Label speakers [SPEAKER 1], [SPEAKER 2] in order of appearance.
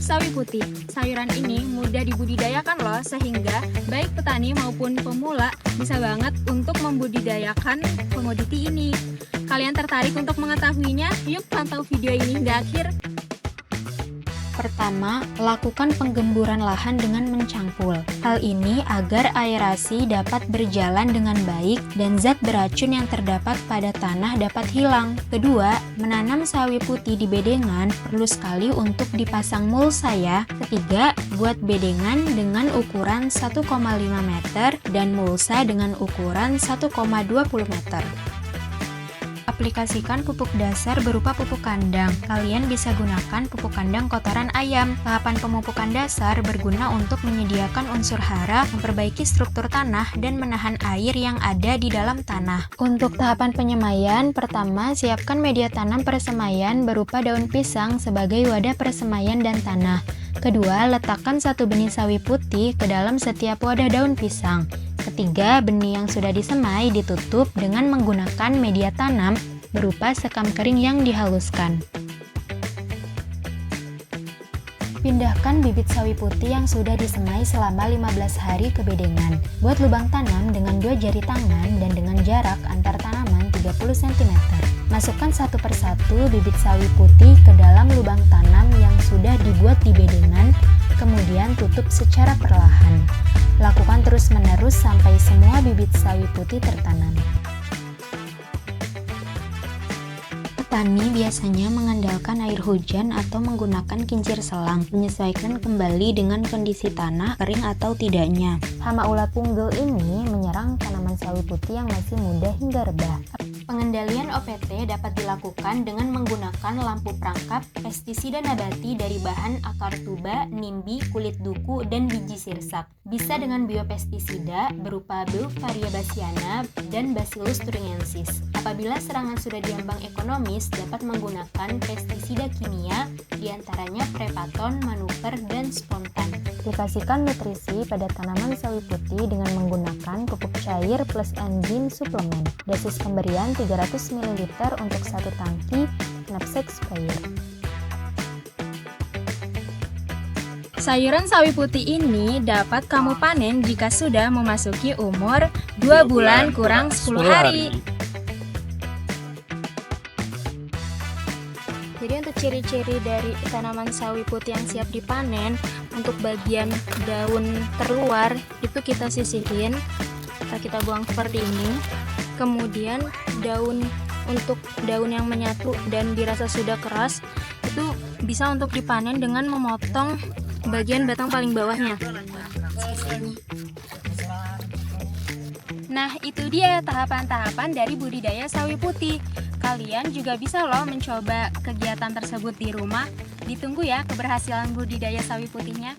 [SPEAKER 1] Sawi putih, sayuran ini mudah dibudidayakan loh, sehingga baik petani maupun pemula bisa banget untuk membudidayakan komoditi ini. Kalian tertarik untuk mengetahuinya? Yuk pantau video ini hingga akhir.
[SPEAKER 2] Pertama, lakukan penggemburan lahan dengan mencangkul. Hal ini agar aerasi dapat berjalan dengan baik dan zat beracun yang terdapat pada tanah dapat hilang. Kedua, menanam sawi putih di bedengan perlu sekali untuk dipasang mulsa ya. Ketiga, buat bedengan dengan ukuran 1,5 meter dan mulsa dengan ukuran 1,20 meter. Aplikasikan pupuk dasar berupa pupuk kandang. Kalian bisa gunakan pupuk kandang kotoran ayam. Tahapan pemupukan dasar berguna untuk menyediakan unsur hara, memperbaiki struktur tanah, dan menahan air yang ada di dalam tanah. Untuk tahapan penyemaian, pertama siapkan media tanam persemaian berupa daun pisang sebagai wadah persemaian dan tanah. Kedua, letakkan satu benih sawi putih ke dalam setiap wadah daun pisang. Ketiga, benih yang sudah disemai ditutup dengan menggunakan media tanam berupa sekam kering yang dihaluskan. Pindahkan bibit sawi putih yang sudah disemai selama 15 hari ke bedengan. Buat lubang tanam dengan 2 jari tangan dan dengan jarak antar tanaman 30 cm. Masukkan satu persatu bibit sawi putih ke dalam lubang tanam yang sudah dibuat di bedengan, kemudian tutup secara perlahan. Lakukan terus-menerus sampai semua bibit sawi putih tertanam. Petani biasanya mengandalkan air hujan atau menggunakan kincir selang, menyesuaikan kembali dengan kondisi tanah, kering atau tidaknya. Hama ulat punggel ini menyerang tanaman sawi putih yang masih muda hingga rebah. Pengendalian OPT dapat dilakukan dengan menggunakan lampu perangkap, pestisida nabati dari bahan akar tuba, nimbi, kulit duku, dan biji sirsak. Bisa dengan biopestisida berupa Beauveria bassiana dan Bacillus thuringiensis. Apabila serangan sudah diambang ekonomis, dapat menggunakan pestisida kimia, diantaranya Prepaton, Manuper, dan Spontan. Aplikasikan nutrisi pada tanaman sawi putih dengan menggunakan pupuk cair plus enzim suplemen. Dosis pemberian 300 ml untuk satu tangki knapsack sprayer.
[SPEAKER 1] Sayuran sawi putih ini dapat kamu panen jika sudah memasuki umur 2 bulan kurang 10 hari. Jadi untuk ciri-ciri dari tanaman sawi putih yang siap dipanen, untuk bagian daun terluar itu kita sisihin, kita buang seperti ini. Kemudian untuk daun yang menyatu dan dirasa sudah keras, itu bisa untuk dipanen dengan memotong bagian batang paling bawahnya. Nah, itu dia tahapan-tahapan dari budidaya sawi putih. Kalian juga bisa loh mencoba kegiatan tersebut di rumah. Ditunggu ya keberhasilan budidaya sawi putihnya.